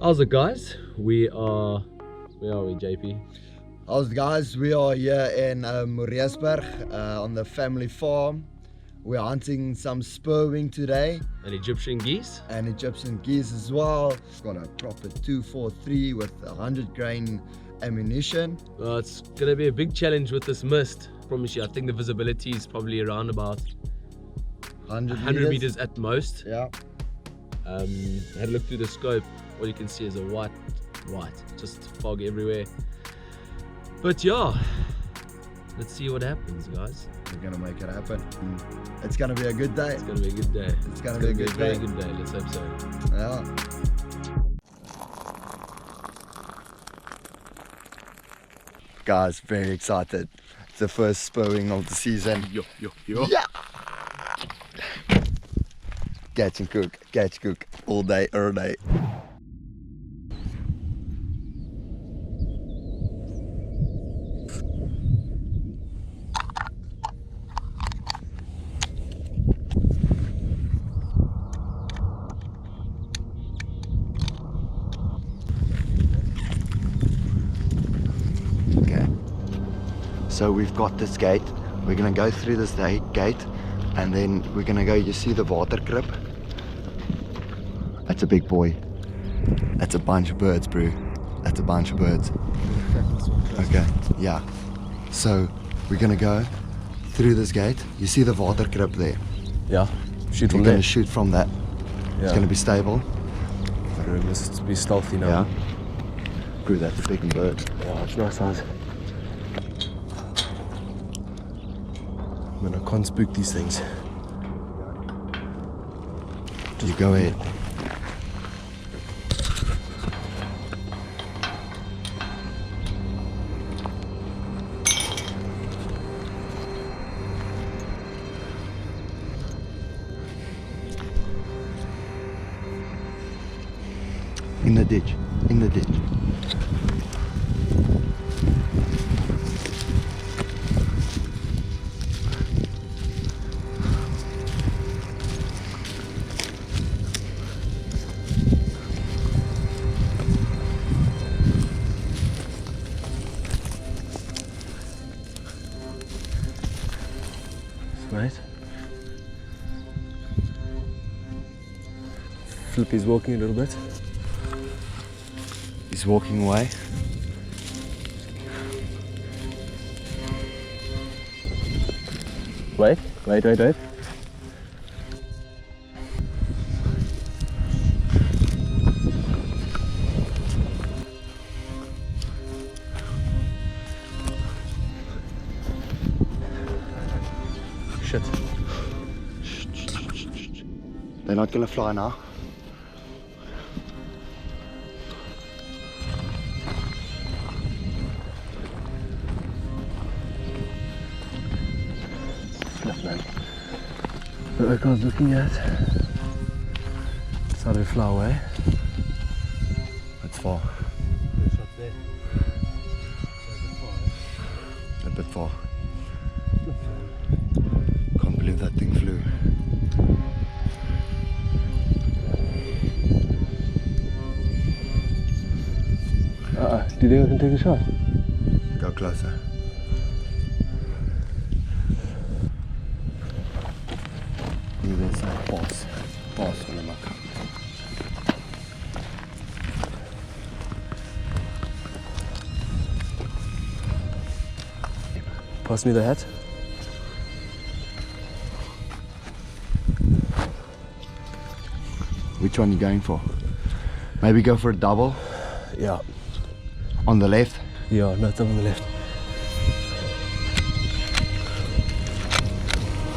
How's it, guys? Where are we, JP? How's it, guys? We are here in Morreesburg on the family farm. We're hunting some spur-winged today. And Egyptian geese? And Egyptian geese as well. It's got a proper 243 with 100 grain ammunition. It's gonna be a big challenge with this mist. I promise you, I think the visibility is probably around about 100 meters at most. Yeah. I had a look through the scope. All you can see is a white, just fog everywhere. But yeah, let's see what happens, guys. We're gonna make it happen. It's gonna be a good day. It's gonna be a good day. It's gonna be a good very day. good day. Let's hope so. Yeah. Guys, very excited. It's the first spur-winged of the season. Yo. Yeah. Catch and cook, all day, every day. Okay, so we've got this gate. We're gonna go through this gate, and then we're gonna go. You see the waterkrib? That's a big boy. That's a bunch of birds, bro. That's a bunch of birds. Okay, yeah. So we're gonna go through this gate. You see the waterkrib there? Yeah. Shoot from We're there. gonna shoot from that. Yeah. It's gonna be stable. But we must be stealthy now. Yeah. Bro, that's a big bird. Yeah, it's nice size. Man, I can't spook these things. You go ahead. In the ditch. Right. Flippy's walking a little bit. He's walking away. Wait. Shit. They're not gonna fly now. What I was looking at started to fly away. That's far. A bit far. Can't believe that thing flew. Do you think I can take a shot? Go closer. You will say pause on the marker. Pass me the hat. Which one are you going for? Maybe go for a double Yeah. on the left. Yeah, no, it's up on the left.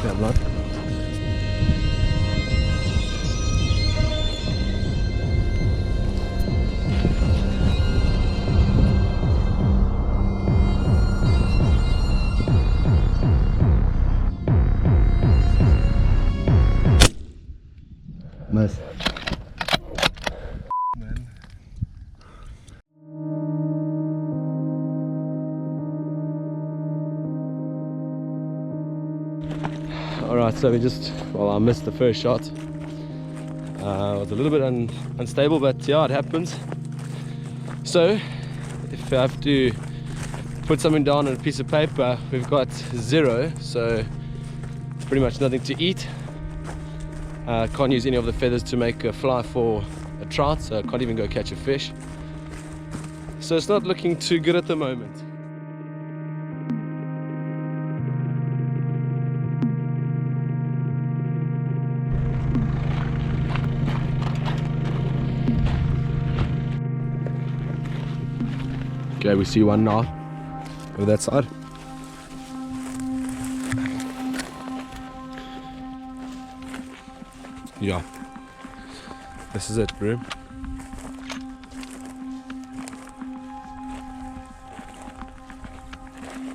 Yeah, blood. Miss. Alright, so I missed the first shot. It was a little bit unstable, but yeah, it happens. So if I have to put something down on a piece of paper, we've got 0, so pretty much nothing to eat. Can't use any of the feathers to make a fly for a trout, so I can't even go catch a fish. So it's not looking too good at the moment. Okay, we see one now over that side. Yeah, this is it, bro.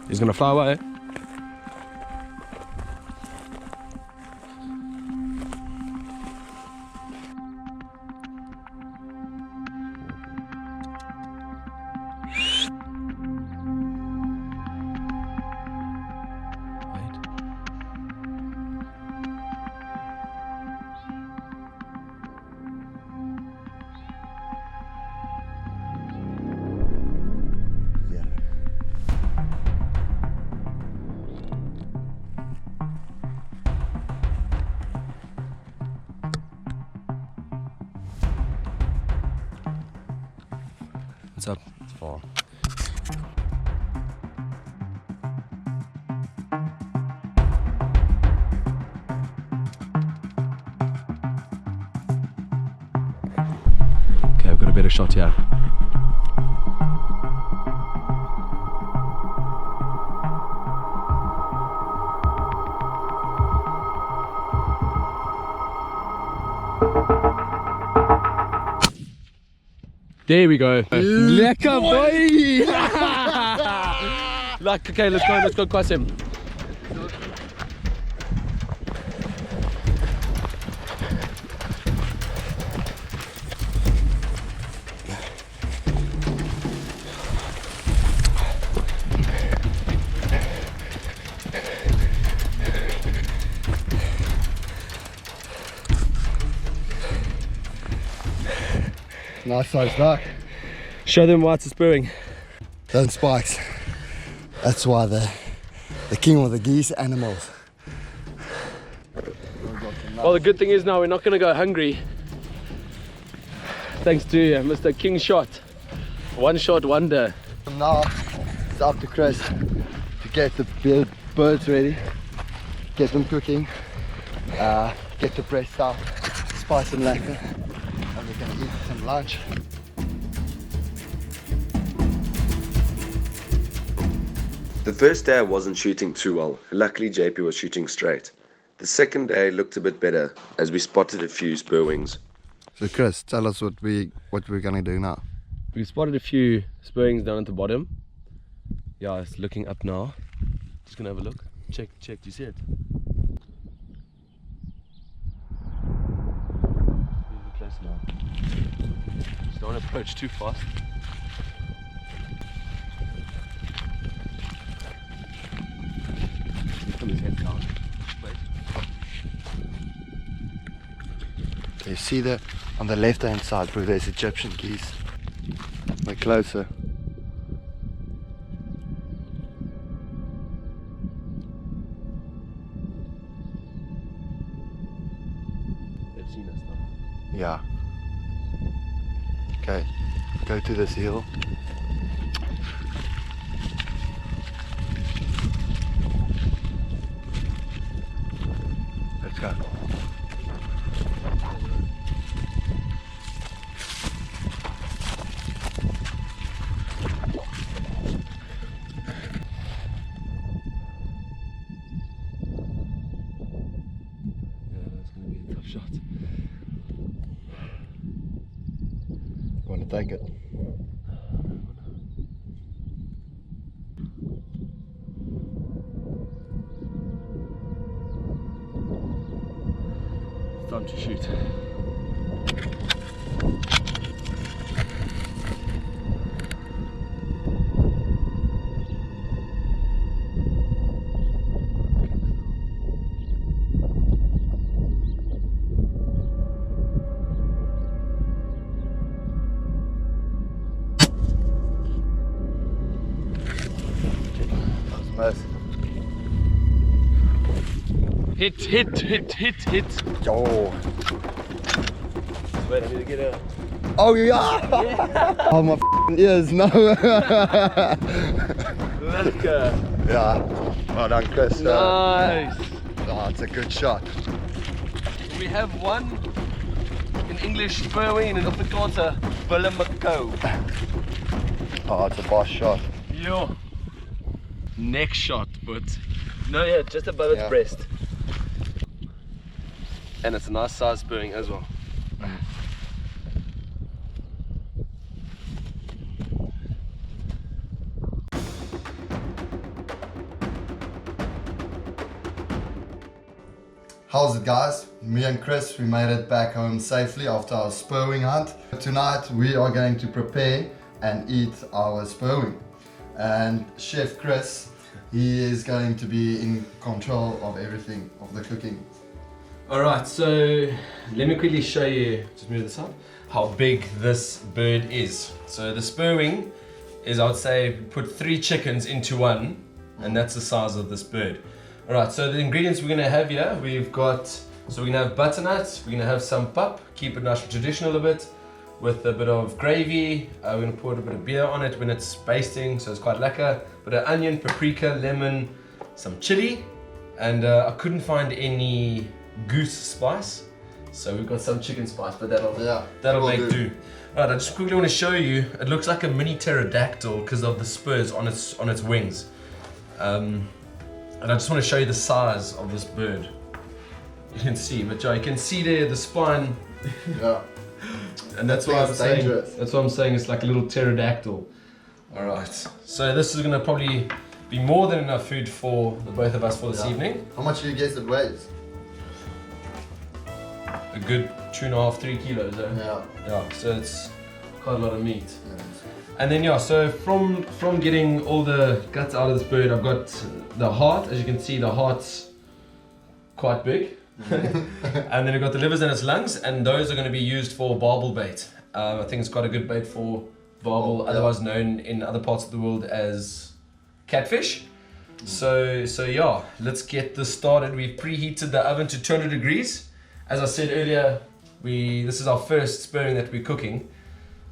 He's gonna fly away. What's up? It's far. Okay, I've got a better shot here. There we go. Lekker boy! Like, okay, let's go cross him. Nice size duck. Show them why it's a spurring. Those spikes. That's why the king of the geese animals. Well, the good thing is now we're not going to go hungry. Thanks to Mr. King Shot. One shot wonder. Now it's up to Chris to get the birds ready, get them cooking, get the breast out, spice and lacquer, and we're going to eat some lunch. The first day I wasn't shooting too well. Luckily JP was shooting straight. The second day looked a bit better as we spotted a few spur-wings. So Chris, tell us what we're going to do now. We spotted a few spur-wings down at the bottom. Yeah, it's looking up now. Just gonna have a look. Check, do you see it? Really close now. Just don't approach too fast. Put his head down. Wait. You see that on the left hand side where there's Egyptian geese. We're closer. They've seen us now. Yeah. Okay, go to this hill. Let's go. Want to take it? It's time to shoot. Hit. Yo. Wait, I need to get a... Oh yeah! Oh my ears, no! Lekker. Yeah. Well done, Chris. Nice. Oh, it's a good shot. We have one in English Spur-Winged and Afrikaanse Willemako. Oh, it's a boss shot. Yo. Neck shot, but no, yeah, just above its breast. And it's a nice size Spur-Winged as well. How's it, guys? Me and Chris, we made it back home safely after our Spur-Winged hunt. Tonight we are going to prepare and eat our Spur-Winged. And Chef Chris, he is going to be in control of everything, of the cooking. Alright, so let me quickly show you, just move this up, how big this bird is. So the Spur-Winged is, I would say, put 3 chickens into one, and that's the size of this bird. Alright, so the ingredients we're going to have here, we're going to have butternut, we're going to have some pap, keep it nice and traditional a bit, with a bit of gravy. We're going to pour a bit of beer on it when it's basting, so it's quite lekker. Bit of onion, paprika, lemon, some chili, and I couldn't find any goose spice, so we've got some chicken spice, but that'll make do. Alright, I just quickly want to show you, it looks like a mini pterodactyl because of the spurs on its wings. And I just want to show you the size of this bird. You can see, but you can see there the spine. Yeah. And that's why I'm saying. That's why I'm saying it's like a little pterodactyl. All right. So this is going to probably be more than enough food for the both of us for this evening. How much do you guess it weighs? A good 2.5-3 kilos. Yeah. Yeah. So it's quite a lot of meat. Yeah. And then so from getting all the guts out of this bird, I've got the heart. As you can see, the heart's quite big. And then I've got the livers and its lungs, and those are going to be used for barbel bait. I think it's quite a good bait for barbel, otherwise known in other parts of the world as catfish. So yeah, let's get this started. We've preheated the oven to 200 degrees. As I said earlier, this is our first Spur-Winged that we're cooking.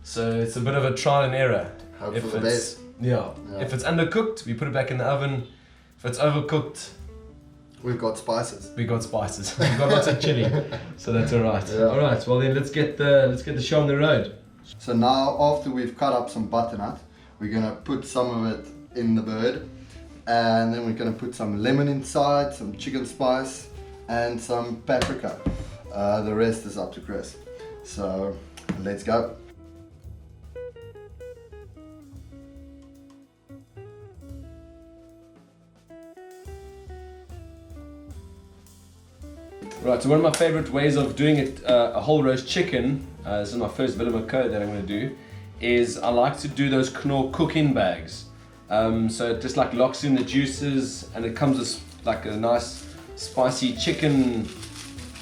So it's a bit of a trial and error. Hope for the best. Yeah. If it's undercooked, we put it back in the oven. If it's overcooked, we've got spices. We've got lots of chili, so that's alright. Yeah. Alright, well then let's get the show on the road. So now, after we've cut up some butternut, we're gonna put some of it in the bird, and then we're gonna put some lemon inside, some chicken spice, and some paprika. The rest is up to Chris. So let's go. Right, so one of my favorite ways of doing it, a whole roast chicken, this is my first Willemako that I'm going to do, is I like to do those Knorr cook-in bags. So it just like locks in the juices, and it comes with like a nice spicy chicken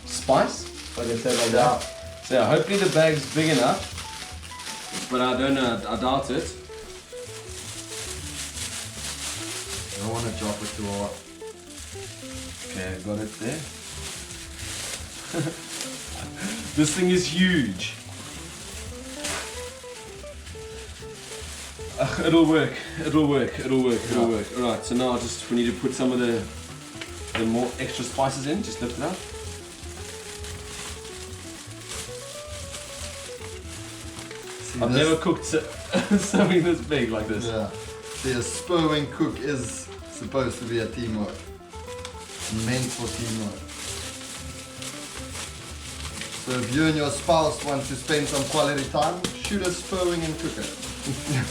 spice, if I can say it like that. So yeah, hopefully the bag's big enough, but I don't know, I doubt it. I don't want to drop it too hard. Okay, got it there. This thing is huge. It'll work. Alright, so now we need to put some of the more extra spices in, just lift it up. I've never cooked something this big like this. Yeah. See, a Spur-Winged cook is supposed to be a teamwork. Meant for teamwork. So if you and your spouse want to spend some quality time, shoot a Spur-Winged and cook it.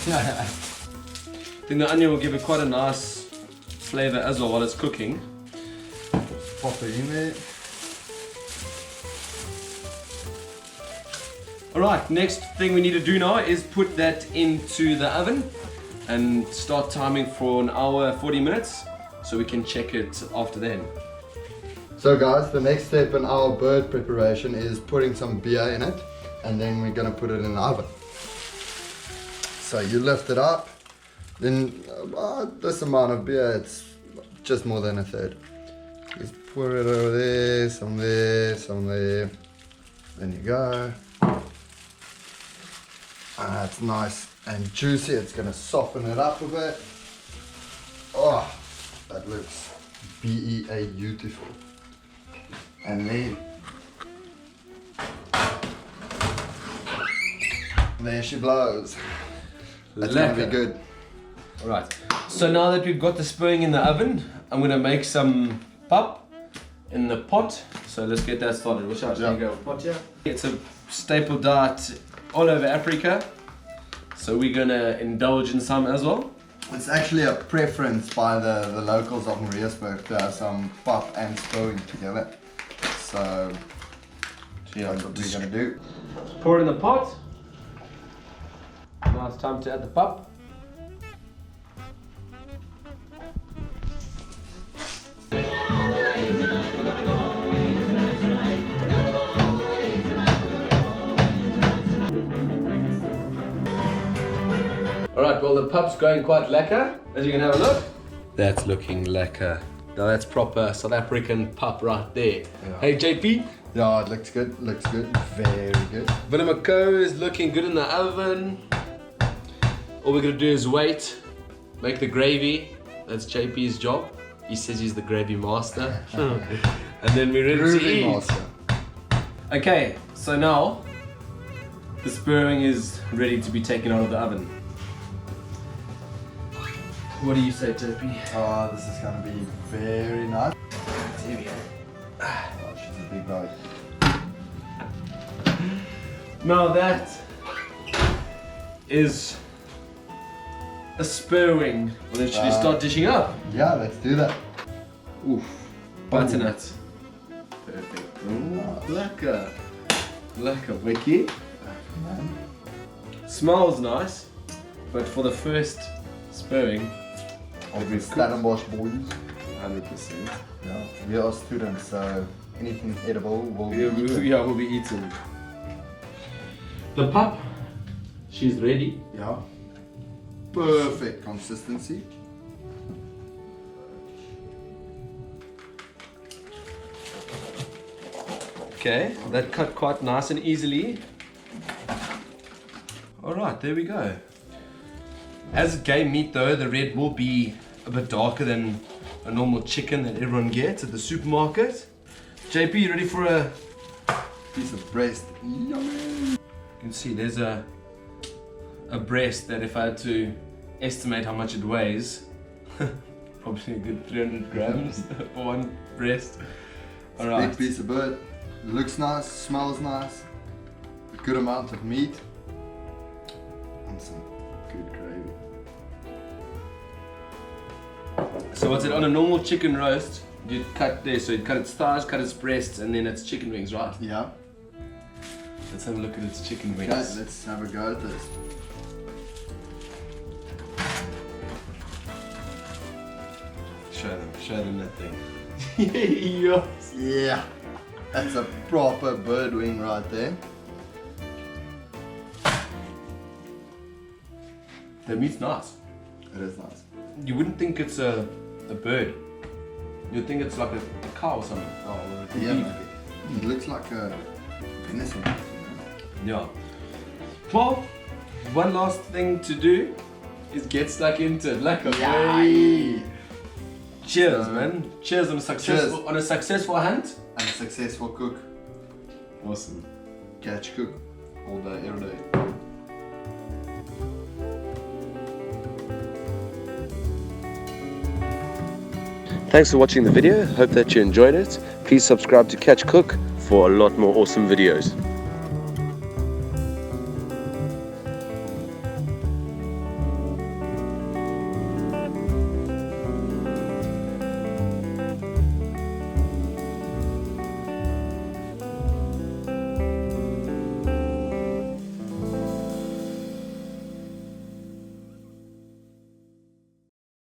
I think the onion will give it quite a nice flavour as well while it's cooking. Pop it in there. Alright, next thing we need to do now is put that into the oven and start timing for 1 hour 40 minutes so we can check it after then. So guys, the next step in our bird preparation is putting some beer in it, and then we're gonna put it in the oven. So you lift it up, then this amount of beer, it's just more than a third. Just pour it over there, some there, some there. Then you go. Ah, it's nice and juicy. It's gonna soften it up a bit. Oh, that looks beautiful. And then there she blows. That's gonna be good. Alright, so now that we've got the spurring in the oven, I'm gonna make some pap in the pot. So let's get that started. Which out? Yeah. You go with pot here. It's a staple diet all over Africa, so we're gonna indulge in some as well. It's actually a preference by the locals of Morreesburg to have some pap and spurring together. So Yeah, that's what we're gonna do. pour it in the pot. Now it's time to add the pap. Alright, well the pup's going quite lekker, as you can have a look. That's looking lekker. Now that's proper South African pup right there. Yeah. Hey JP, Yeah, it looks good. Looks good. Very good. Vinamaco is looking good in the oven. All we're gonna do is wait, make the gravy. That's JP's job. He says he's the gravy master. And then we're ready to Groovy eat. master. Okay, so now the spurring is ready to be taken out of the oven. What do you say, JP? Oh, this is gonna be very nice. Here we go. Oh, she's a big boy. Now that is a spur-wing. Well, then should we start dishing up? Yeah, let's do that. Oof. Butternut. Perfect. Ooh, lekker. Lekker, Wiki. Man. Smells nice, but for the first spurring, Obviously, Stellenbosch boys. 100%. Yeah, we are students, so anything edible will be Yeah, we'll be eating. The pup, she's ready. Yeah. Perfect consistency. Okay, that cut quite nice and easily. Alright, there we go. As game meat though, the red will be a bit darker than a normal chicken that everyone gets at the supermarket. JP, you ready for a... Piece of breast. Yummy. You can see there's a breast that if I had to estimate how much it weighs, probably a good 300 grams for one breast. Alright. Big piece of bird. Looks nice, smells nice. Good amount of meat. And some good gravy. So what's it on a normal chicken roast? You'd cut there, so you'd cut its thighs, cut its breasts, and then its chicken wings, right? Yeah. Let's have a look at its chicken wings. Okay, let's have a go at this. Show them that thing. Yeah. Yeah. That's a proper bird wing right there. The meat's nice. It is nice. You wouldn't think it's a bird. You'd think it's like a cow or something. Oh, or a Yeah, beef. maybe. It looks like a venison. Yeah. Well, one last thing to do is get stuck into it. Like a way. Cheers, man. Cheers on a successful hunt. And a successful cook. Awesome. Catch cook. All day, every day. Thanks for watching the video. Hope that you enjoyed it. Please subscribe to Catch Cook for a lot more awesome videos.